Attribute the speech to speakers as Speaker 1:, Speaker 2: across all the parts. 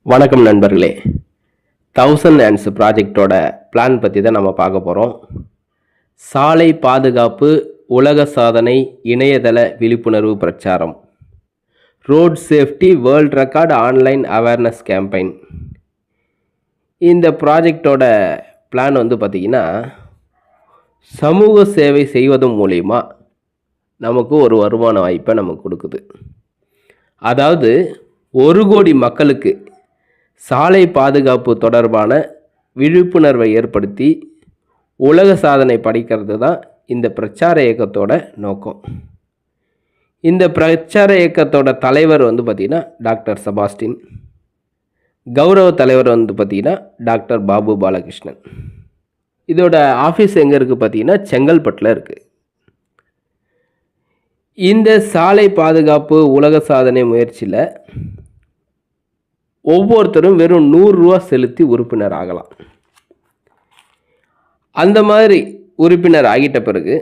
Speaker 1: வணக்கம் நண்பர்களே. 1000 Hands ப்ராஜெக்டோட plan பற்றி தான் நம்ம பார்க்க போகிறோம். சாலை பாதுகாப்பு உலக சாதனை இணையதள விழிப்புணர்வு பிரச்சாரம், road safety world record online awareness campaign. இந்த ப்ராஜெக்டோட பிளான் பார்த்திங்கன்னா, சமூக சேவை செய்வதன் மூலிமா நமக்கு ஒரு வருமான வாய்ப்பை நமக்கு கொடுக்குது. அதாவது 1 கோடி மக்களுக்கு சாலை பாதுகாப்பு தொடர்பான விழிப்புணர்வை ஏற்படுத்தி உலக சாதனை படைக்கிறது தான் இந்த பிரச்சார இயக்கத்தோட நோக்கம். இந்த பிரச்சார இயக்கத்தோட தலைவர் பார்த்திங்கன்னா டாக்டர் செபாஸ்டின், கௌரவ தலைவர் பார்த்திங்கன்னா டாக்டர் பாபு பாலகிருஷ்ணன். இதோட ஆஃபீஸ் எங்கே இருக்குது பார்த்திங்கன்னா செங்கல்பட்டில் இருக்குது. இந்த சாலை பாதுகாப்பு உலக சாதனை முயற்சியில் ஒவ்வொருத்தரும் வெறும் 100 ரூபா செலுத்தி உறுப்பினர் ஆகலாம். அந்த மாதிரி உறுப்பினர் ஆகிட்ட பிறகு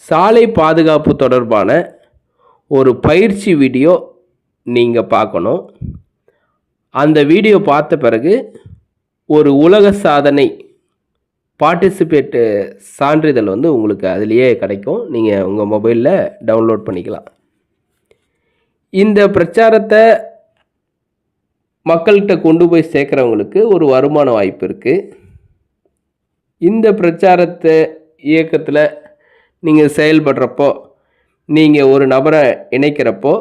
Speaker 1: சாலை பாதுகாப்பு தொடர்பான ஒரு பயிற்சி வீடியோ நீங்கள் பார்க்கணும். அந்த வீடியோ பார்த்த பிறகு ஒரு உலக சாதனை பார்ட்டிசிபேட்டு சான்றிதழ் உங்களுக்கு அதிலேயே கிடைக்கும். நீங்கள் உங்கள் மொபைலில் டவுன்லோட் பண்ணிக்கலாம். இந்த பிரச்சாரத்தை மக்கள்கிட்ட கொண்டு போய் சேர்க்குறவங்களுக்கு ஒரு வருமான வாய்ப்பு இருக்குது. இந்த பிரச்சாரத்தை இயக்கத்தில் நீங்கள் செயல்படுறப்போ, நீங்கள் ஒரு நபரை இணைக்கிறப்போ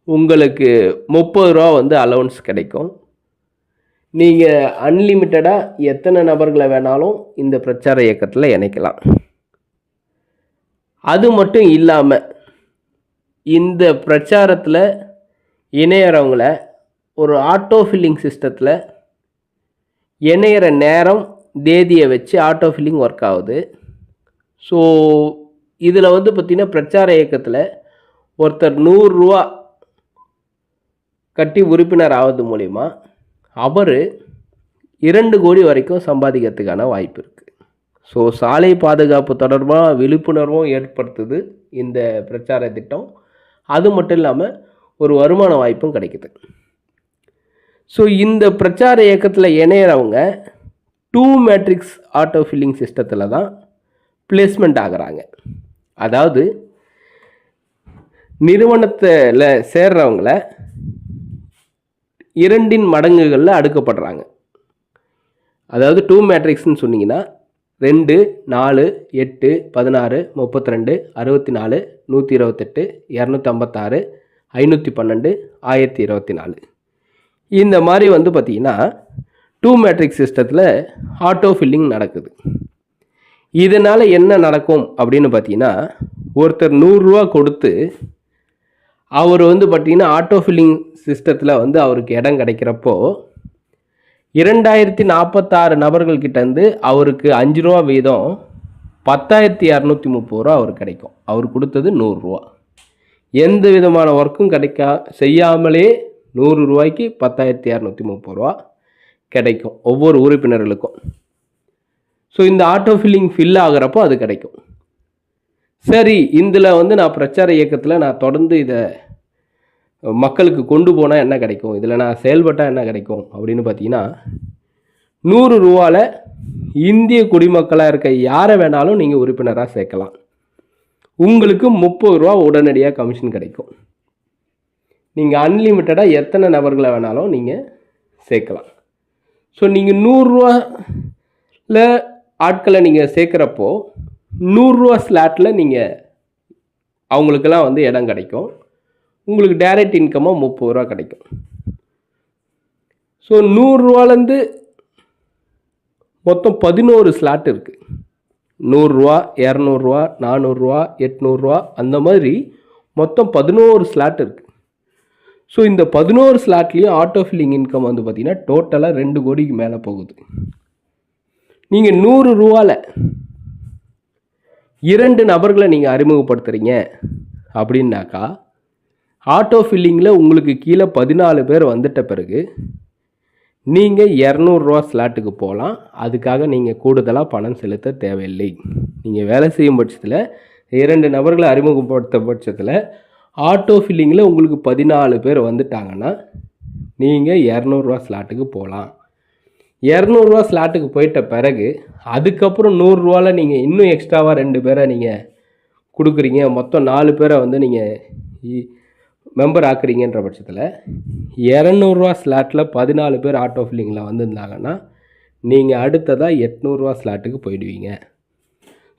Speaker 1: உங்களுக்கு 30 ரூபா அலவன்ஸ் கிடைக்கும். நீங்கள் அன்லிமிட்டடாக எத்தனை நபர்களை வேணாலும் இந்த பிரச்சார இயக்கத்தில் இணைக்கலாம். அது மட்டும் இல்லாமல் இந்த பிரச்சாரத்தில் இணையறவங்கள ஒரு ஆட்டோ ஃபில்லிங் சிஸ்டத்தில் இணையிற நேரம் தேதியை வச்சு ஆட்டோ ஃபில்லிங் ஒர்க் ஆகுது. ஸோ இதில் பார்த்திங்கன்னா பிரச்சார இயக்கத்தில் ஒருத்தர் 100 ரூபா கட்டி உறுப்பினர் ஆவது மூலிமா அவர் 2 கோடி வரைக்கும் சம்பாதிக்கிறதுக்கான வாய்ப்பு இருக்குது. ஸோ சாலை பாதுகாப்பு தொடர்பாக விழிப்புணர்வும் ஏற்படுத்துது இந்த பிரச்சார திட்டம். அது மட்டும் இல்லாமல் ஒரு வருமான வாய்ப்பும் கிடைக்குது. ஸோ இந்த பிரச்சார இயக்கத்தில் இணையிறவங்க 2 மேட்ரிக்ஸ் ஆட்டோ ஃபில்லிங் சிஸ்டத்தில் தான் பிளேஸ்மெண்ட் ஆகிறாங்க. அதாவது நிறுவனத்தில் சேர்றவங்கள 2 மடங்குகளில் அடுக்கப்படுறாங்க. அதாவது 2 மேட்ரிக்ஸ்ன்னு சொன்னிங்கன்னா 2, 4, 8, 16, 32, 64, 128, 256, 512, 1024. இந்த மாதிரி பார்த்திங்கன்னா 2 மேட்ரிக்ஸ் சிஸ்டத்தில் ஆட்டோ ஃபில்லிங் நடக்குது. இதனால் என்ன நடக்கும் அப்படின்னு பார்த்தீங்கன்னா, ஒருத்தர் 100 ரூபா கொடுத்து அவர் பார்த்திங்கன்னா ஆட்டோ ஃபில்லிங் சிஸ்டத்தில் அவருக்கு இடம் கிடைக்கிறப்போ 2046 நபர்கள்கிட்டேருந்து அவருக்கு 5 ரூபா வீதம் 10,230 ரூபா அவருக்கு கிடைக்கும். அவர் கொடுத்தது 100 ரூபா. எந்த விதமான ஒர்க்கும் செய்யாமலே 100 ரூபாய்க்கு 10,230 ரூபா கிடைக்கும் ஒவ்வொரு உறுப்பினர்களுக்கும். ஸோ இந்த ஆட்டோ ஃபில்லிங் ஃபில் ஆகிறப்போ அது கிடைக்கும். சரி, இதில் நான் பிரச்சார இயக்கத்தில் நான் தொடர்ந்து இதை மக்களுக்கு கொண்டு போனால் என்ன கிடைக்கும், இதில் நான் செயல்பட்டால் என்ன கிடைக்கும் அப்படின்னு பார்த்தீங்கன்னா, 100 ரூபாவில் இந்திய குடிமக்களாக இருக்க யாரை வேணாலும் நீங்கள் உறுப்பினராக சேர்க்கலாம். உங்களுக்கு 30 ரூபா உடனடியாக கமிஷன் கிடைக்கும். நீங்கள் அன்லிமிட்டடாக எத்தனை நபர்களை வேணாலும் நீங்கள் சேர்க்கலாம். ஸோ நீங்கள் 100 ரூபாவில் ஆட்களை நீங்கள் சேர்க்குறப்போ 100 ரூபா ஸ்லாட்டில் நீங்கள் அவங்களுக்கெல்லாம் இடம் கிடைக்கும். உங்களுக்கு டைரக்ட் இன்கமாக 30 ரூபா கிடைக்கும். ஸோ 100 ரூபாலேருந்து மொத்தம் 11 ஸ்லாட் இருக்குது. 100 ரூபா, 200 ரூபா, 400 ரூபா, 800 ரூபா, அந்த மாதிரி மொத்தம் 11 ஸ்லாட் இருக்குது. ஸோ இந்த 11 ஸ்லாட்லேயும் ஆட்டோ ஃபில்லிங் இன்கம் பார்த்திங்கன்னா டோட்டலாக 2 கோடிக்கு மேலே போகுது. நீங்கள் 100 ரூபாவில் 2 நபர்களை நீங்கள் அறிமுகப்படுத்துகிறீங்க அப்படின்னாக்கா, ஆட்டோ ஃபில்லிங்கில் உங்களுக்கு கீழே 14 பேர் வந்துட்ட பிறகு நீங்கள் 200 ரூபா ஸ்லாட்டுக்கு போகலாம். அதுக்காக நீங்கள் கூடுதலாக பணம் செலுத்த தேவையில்லை. நீங்கள் வேலை செய்யும் பட்சத்தில் 2 நபர்களை அறிமுகப்படுத்த பட்சத்தில் ஆட்டோ ஃபில்லிங்கில் உங்களுக்கு 14 பேர் வந்துட்டாங்கன்னா நீங்கள் 200 ஸ்லாட்டுக்கு போகலாம். 200 ஸ்லாட்டுக்கு போயிட்ட பிறகு அதுக்கப்புறம் 100 நீங்கள் இன்னும் எக்ஸ்ட்ராவாக 2 பேரை நீங்கள் கொடுக்குறீங்க, மொத்தம் 4 பேரை வந்து நீங்கள் மெம்பர் ஆக்குறீங்கன்ற பட்சத்தில் 200 ஸ்லாட்டில் 14 பேர் ஆட்டோ ஃபில்லிங்கில் வந்திருந்தாங்கன்னா நீங்கள் அடுத்ததாக 800 ஸ்லாட்டுக்கு போயிடுவீங்க.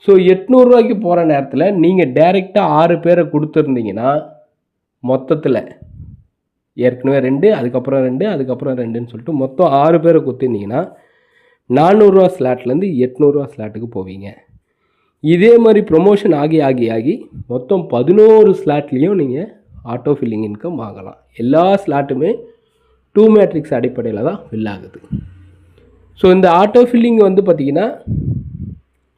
Speaker 1: ஸோ 800 போகிற நேரத்தில் நீங்கள் டைரெக்டாக 6 பேரை கொடுத்துருந்தீங்கன்னா மொத்தத்தில் ஏற்கனவே 2, அதுக்கப்புறம் 2, அதுக்கப்புறம் 2ன்னு சொல்லிட்டு மொத்தம் 6 பேரை கொடுத்துருந்தீங்கன்னா 400 ஸ்லாட்லேருந்து 800 ஸ்லாட்டுக்கு போவீங்க. இதே மாதிரி ப்ரொமோஷன் ஆகி ஆகி ஆகி மொத்தம் 11 ஸ்லாட்லேயும் நீங்கள் ஆட்டோ ஃபில்லிங் இன்கம் வாங்கலாம். எல்லா ஸ்லாட்டுமே 2 மேட்ரிக்ஸ் அடிப்படையில் தான் ஃபில் ஆகுது. ஸோ இந்த ஆட்டோ ஃபில்லிங் வந்து பார்த்திங்கன்னா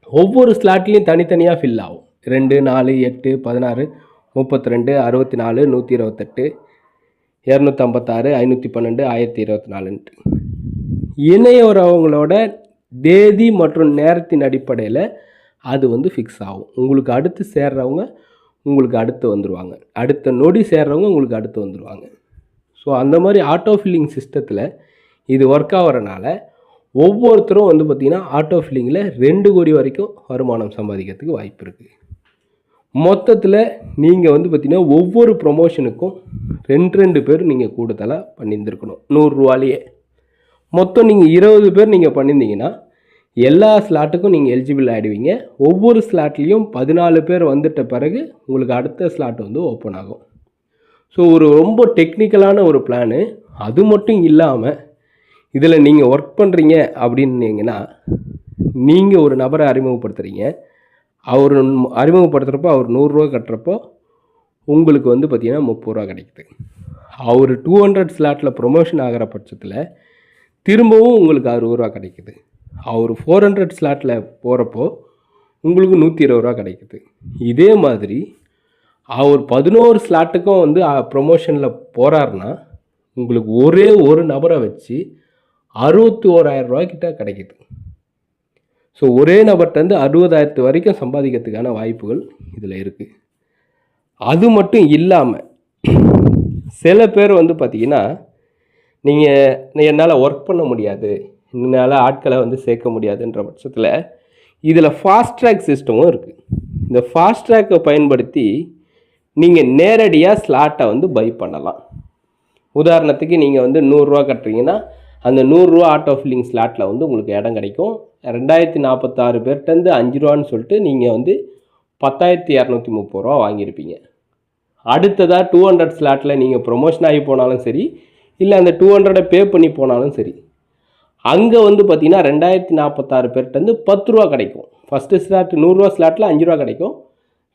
Speaker 1: ஒவ்வொரு ஸ்லாட்லேயும் தனித்தனியாக ஃபில் ஆகும். 2, 4, 8, 16, 32, 64, 128, 256, 512, 1024ன்ட்டு இணையவரவங்களோட தேதி மற்றும் நேரத்தின் அடிப்படையில் அது வந்து ஃபிக்ஸ் ஆகும். உங்களுக்கு அடுத்து சேர்றவங்க உங்களுக்கு அடுத்து வந்துடுவாங்க, அடுத்த நொடி சேர்றவங்க உங்களுக்கு அடுத்து வந்துடுவாங்க. ஸோ அந்த மாதிரி ஆட்டோ ஃபில்லிங் சிஸ்டத்தில் இது ஒர்க் ஆகிறனால ஒவ்வொருத்தரும் வந்து பார்த்திங்கன்னா ஆட்டோ ஃபில்லிங்கில் 2 கோடி வரைக்கும் வருமானம் சம்பாதிக்கிறதுக்கு வாய்ப்பு இருக்குது. மொத்தத்தில் நீங்கள் வந்து பார்த்திங்கன்னா ஒவ்வொரு ப்ரொமோஷனுக்கும் 2 பேர் நீங்கள் கூடுதலாக பண்ணியிருந்துருக்கணும். 100 மொத்தம் நீங்கள் 20 பேர் நீங்கள் பண்ணியிருந்தீங்கன்னா எல்லா ஸ்லாட்டுக்கும் நீங்கள் எலிஜிபிள் ஆகிடுவீங்க. ஒவ்வொரு ஸ்லாட்லேயும் 14 பேர் வந்துட்ட பிறகு உங்களுக்கு அடுத்த ஸ்லாட் வந்து ஓப்பன் ஆகும். ஸோ ரொம்ப டெக்னிக்கலான ஒரு பிளானு. அது மட்டும் இல்லாமல் இதில் நீங்கள் ஒர்க் பண்ணுறீங்க அப்படின்னீங்கன்னா நீங்கள் ஒரு நபரை அறிமுகப்படுத்துகிறீங்க. அவர் அறிமுகப்படுத்துகிறப்போ அவர் 100 கட்டுறப்போ உங்களுக்கு வந்து பார்த்திங்கன்னா 30 கிடைக்குது. அவர் 200 ஸ்லாட்டில் ப்ரொமோஷன் ஆகிற பட்சத்தில் திரும்பவும் உங்களுக்கு 60 கிடைக்குது. அவர் 400 ஸ்லாட்டில் போகிறப்போ உங்களுக்கு 120 கிடைக்குது. இதே மாதிரி அவர் 11 ஸ்லாட்டுக்கும் வந்து ப்ரொமோஷனில் போகிறாருன்னா உங்களுக்கு ஒரே ஒரு நபரை வச்சு 61,000 கிட்ட கிடைக்குது. ஸோ ஒரே நபர்கிட்டருந்து 60,000 வரைக்கும் சம்பாதிக்கிறதுக்கான வாய்ப்புகள் இதில் இருக்குது. அது மட்டும் இல்லாமல் சில பேர் வந்து பார்த்திங்கன்னா நீங்கள் என்னால் ஒர்க் பண்ண முடியாது, என்னால் ஆட்களை வந்து சேர்க்க முடியாதுன்ற பட்சத்தில் இதில் ஃபாஸ்ட் ட்ராக் சிஸ்டமும் இருக்குது. இந்த ஃபாஸ்ட் ட்ராக்கை பயன்படுத்தி நீங்கள் நேரடியாக ஸ்லாட்டை வந்து பை பண்ணலாம். உதாரணத்துக்கு நீங்கள் வந்து 100 கட்டுறீங்கன்னா அந்த 100 ஆட்டோ ஃபில்லிங் ஸ்லாட்டில் வந்து உங்களுக்கு இடம் கிடைக்கும். 2046 பேர்கிட்டருந்து 5 ரூபான்னு சொல்லிட்டு நீங்கள் வந்து 10,230 வாங்கியிருப்பீங்க. அடுத்ததாக 200 ஸ்லாட்டில் நீங்கள் ப்ரொமோஷன் ஆகி போனாலும் சரி, இல்லை அந்த 200 பே பண்ணி போனாலும் சரி, அங்கே வந்து பார்த்திங்கன்னா 2046 பேர்கிட்டருந்து 10 ரூபா கிடைக்கும். ஃபஸ்ட்டு ஸ்லாட் 100 ஸ்லாட்டில் 5 ரூபா கிடைக்கும்.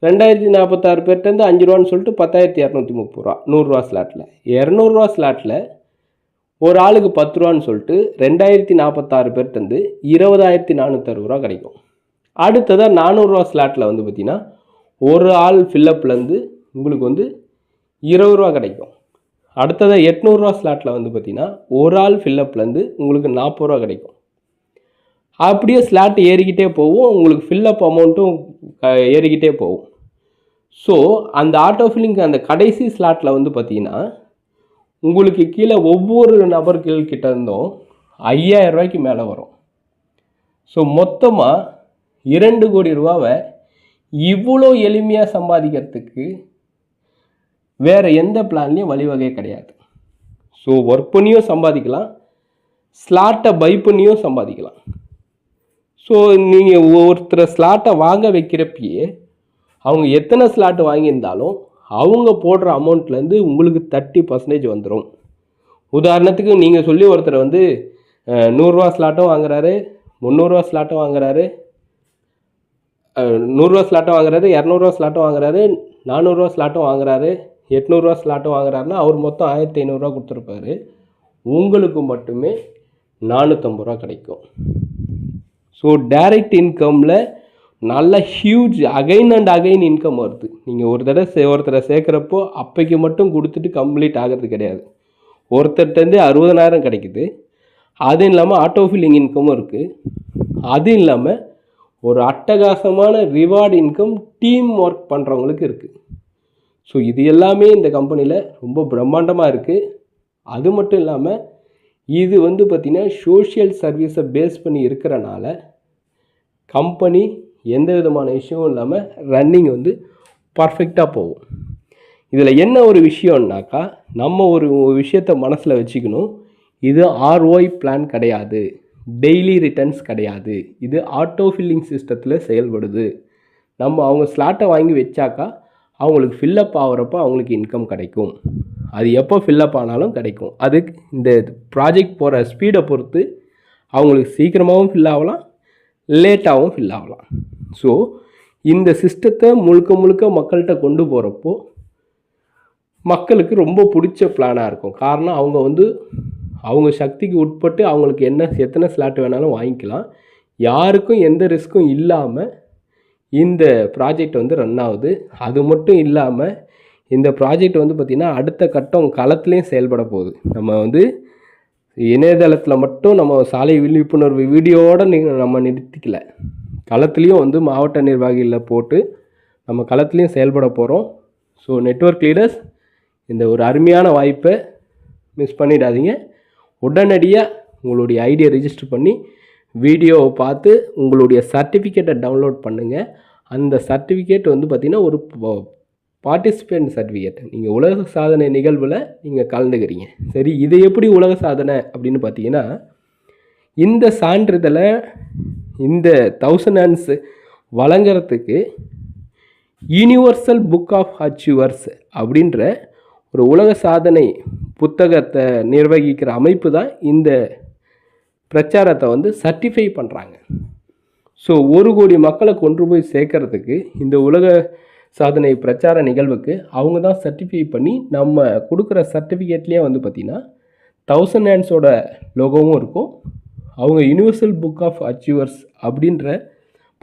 Speaker 1: 2046 பேர்கிட்டருந்து 5 ரூபான்னு சொல்லிட்டு 10,230 100 ஸ்லாட்டில். 200 ஸ்லாட்டில் ஒரு ஆளுக்கு 10 ரூபான்னு சொல்லிட்டு 2046 பேர்கிட்டருந்து 20,460 கிடைக்கும். அடுத்ததாக 400 ஸ்லாட்டில் வந்து பார்த்திங்கன்னா ஒரு ஆள் ஃபில்லப்லேருந்து உங்களுக்கு வந்து 20 ரூபா கிடைக்கும். அடுத்ததாக 800 ஸ்லாட்டில் வந்து பார்த்திங்கன்னா ஒரு ஆள் ஃபில்லப்லேருந்து உங்களுக்கு 40 ரூபா கிடைக்கும். அப்படியே ஸ்லாட் ஏறிக்கிட்டே போகும், உங்களுக்கு ஃபில்லப் அமௌண்ட்டும் ஏறிக்கிட்டே போகும். ஸோ அந்த ஆட்டோ ஃபில்லிங் அந்த கடைசி ஸ்லாட்டில் வந்து பார்த்திங்கன்னா உங்களுக்கு கீழே ஒவ்வொரு நபர்கள்கிட்ட இருந்தும் 5,000 மேலே வரும். ஸோ மொத்தமாக 2 கோடி ரூபாவை இவ்வளோ எளிமையாக சம்பாதிக்கிறதுக்கு வேறு எந்த பிளான்லேயும் வழிவகை கிடையாது. ஸோ ஒர்க் பண்ணியும் சம்பாதிக்கலாம், ஸ்லாட்டை பை பண்ணியும் சம்பாதிக்கலாம். ஸோ நீங்கள் ஒருத்தரை ஸ்லாட்டை வாங்க வைக்கிறப்பயே அவங்க எத்தனை ஸ்லாட்டு வாங்கியிருந்தாலும் அவங்க போடுற அமௌண்ட்லேருந்து உங்களுக்கு 30% வந்துடும். உதாரணத்துக்கு நீங்கள் சொல்லி ஒருத்தர் வந்து 100 ஸ்லாட்டும் வாங்குறாரு, 300 ஸ்லாட்டும் வாங்குறாரு, 100 ஸ்லாட்டும் வாங்குறாரு, 200 ஸ்லாட்டும் வாங்குறாரு, 400 ஸ்லாட்டும் வாங்குறாரு, 800 ஸ்லாட்டும் வாங்குறாருன்னா அவர் மொத்தம் 1,500 கொடுத்துருப்பாரு. உங்களுக்கு மட்டுமே 450 கிடைக்கும். ஸோ டைரக்ட் இன்கமில் நல்ல huge again and again income வருது. நீங்கள் ஒரு தடவை ஒருத்தரை சேர்க்குறப்போ அப்போக்கு மட்டும் கொடுத்துட்டு கம்ப்ளீட் ஆகிறது கிடையாது. ஒருத்தர்கிட்டருந்து 60,000 கிடைக்குது. அதுவும் இல்லாமல் ஆட்டோ ஃபில்லிங் இன்கமும் இருக்குது. அதுவும் இல்லாமல் ஒரு அட்டகாசமான ரிவார்டு இன்கம் டீம் ஒர்க் பண்ணுறவங்களுக்கு இருக்குது. ஸோ இது எல்லாமே இந்த கம்பெனியில் ரொம்ப பிரம்மாண்டமாக இருக்குது. அது மட்டும் இல்லாமல் இது வந்து பார்த்திங்கன்னா சோஷியல் சர்வீஸை பேஸ் பண்ணி இருக்கிறனால கம்பெனி எந்த விதமான விஷயமும் இல்லாமல் ரன்னிங் வந்து பர்ஃபெக்டாக போகும். இதில் என்ன ஒரு விஷயம்னாக்கா, நம்ம ஒரு விஷயத்தை மனசில் வச்சுக்கணும். இது ROI பிளான் கிடையாது, டெய்லி ரிட்டர்ன்ஸ் கிடையாது. இது ஆட்டோ ஃபில்லிங் சிஸ்டத்தில் செயல்படுது. நம்ம அவங்க ஸ்லாட்டை வாங்கி வச்சாக்கா அவங்களுக்கு ஃபில்லப் ஆகிறப்போ அவங்களுக்கு இன்கம் கிடைக்கும். அது எப்போ ஃபில்லப் ஆனாலும் கிடைக்கும். அது இந்த ப்ராஜெக்ட் போகிற ஸ்பீடை பொறுத்து அவங்களுக்கு சீக்கிரமாகவும் ஃபில் ஆகலாம், லேட்டாகவும் ஃபில் ஆகலாம். ஸோ இந்த சிஸ்டத்தை முழுக்க முழுக்க மக்கள்கிட்ட கொண்டு போகிறப்போ மக்களுக்கு ரொம்ப பிடிச்ச பிளானாக இருக்கும். காரணம் அவங்க சக்திக்கு உட்பட்டு அவங்களுக்கு எத்தனை ஸ்லாட் வேணாலும் வாங்கிக்கலாம். யாருக்கும் எந்த ரிஸ்க்கும் இல்லாமல் இந்த ப்ராஜெக்ட் வந்து ரன் ஆகுது. அது மட்டும் இல்லாமல் இந்த ப்ராஜெக்ட் வந்து பார்த்திங்கன்னா அடுத்த கட்டம் களத்துலேயும் செயல்பட போகுது. நம்ம இணையதளத்தில் மட்டும் நம்ம சாலை விழிப்புணர்வு வீடியோவோடு நம்ம நிறுத்திக்கல, களத்துலேயும் மாவட்ட நிர்வாகிகளில் போட்டு நம்ம களத்துலேயும் செயல்பட போகிறோம். ஸோ நெட்வொர்க் லீடர்ஸ், இந்த ஒரு அருமையான வாய்ப்பை மிஸ் பண்ணிடாதீங்க. உடனடியாக உங்களுடைய ஐடியை ரிஜிஸ்டர் பண்ணி வீடியோவை பார்த்து உங்களுடைய சர்டிஃபிகேட்டை டவுன்லோட் பண்ணுங்கள். அந்த சர்டிஃபிகேட் பார்த்திங்கன்னா ஒரு பார்ட்டிசிபேண்ட் சர்டிஃபிகேட். நீங்கள் உலக சாதனை நிகழ்வில் நீங்கள் கலந்துக்கிறீங்க. சரி, இது எப்படி உலக சாதனை அப்படின்னு பார்த்தீங்கன்னா, இந்த சான்றிதழை இந்த 1000 hands வழங்குறதுக்கு யூனிவர்சல் புக் ஆஃப் அச்சீவர்ஸ் அப்படின்ற ஒரு உலக சாதனை புத்தகத்தை நிர்வகிக்கிற அமைப்பு தான் இந்த பிரச்சாரத்தை சர்டிஃபை பண்ணுறாங்க. ஸோ 1 கோடி மக்களை கொண்டு போய் சேர்க்கறதுக்கு இந்த உலக சாதனை பிரச்சார நிகழ்வுக்கு அவங்க தான் சர்டிஃபை பண்ணி நம்ம கொடுக்குற சர்டிஃபிகேட்லேயே பார்த்திங்கன்னா 1000 handsோட லோகோவும் இருக்கும். அவங்க யூனிவர்சல் புக் ஆஃப் அச்சீவர்ஸ் அப்படின்ற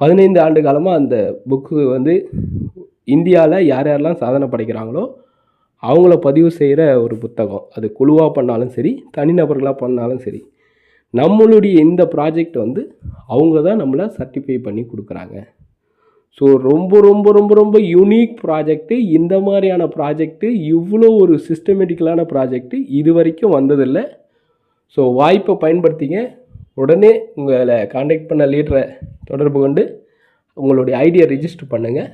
Speaker 1: 15 ஆண்டு காலமாக அந்த புக்கு இந்தியாவில் யாரெல்லாம் சாதனை படைக்கிறாங்களோ அவங்கள பதிவு செய்கிற ஒரு புத்தகம். அது குழுவாக பண்ணாலும் சரி, தனிநபர்களாக பண்ணாலும் சரி, நம்மளுடைய இந்த ப்ராஜெக்ட் அவங்க தான் நம்மளை சர்டிஃபை பண்ணி கொடுக்குறாங்க. ஸோ ரொம்ப ரொம்ப ரொம்ப ரொம்ப யூனிக் ப்ராஜெக்ட்டு. இந்த மாதிரியான ப்ராஜெக்ட்டு, இவ்வளோ ஒரு சிஸ்டமேட்டிக்கலான ப்ராஜெக்ட்டு இது வரைக்கும் வந்ததில்லை. ஸோ வாய்ப்பை பயன்படுத்திங்க. உடனே உங்களை காண்டாக்ட் பண்ண லீடரை தொடர்பு கொண்டு உங்களுடைய ஐடியை ரிஜிஸ்டர் பண்ணுங்கள்.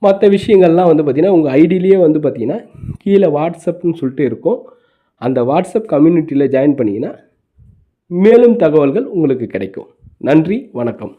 Speaker 1: மற்ற விஷயங்கள்லாம் பார்த்திங்கன்னா உங்கள் ஐடியிலேயே பார்த்திங்கன்னா கீழே வாட்ஸ்அப்னு சொல்லிட்டு இருக்கும். அந்த வாட்ஸ்அப் கம்யூனிட்டியில் ஜாயின் பண்ணிங்கன்னா மேலும் தகவல்கள் உங்களுக்கு கிடைக்கும். நன்றி, வணக்கம்.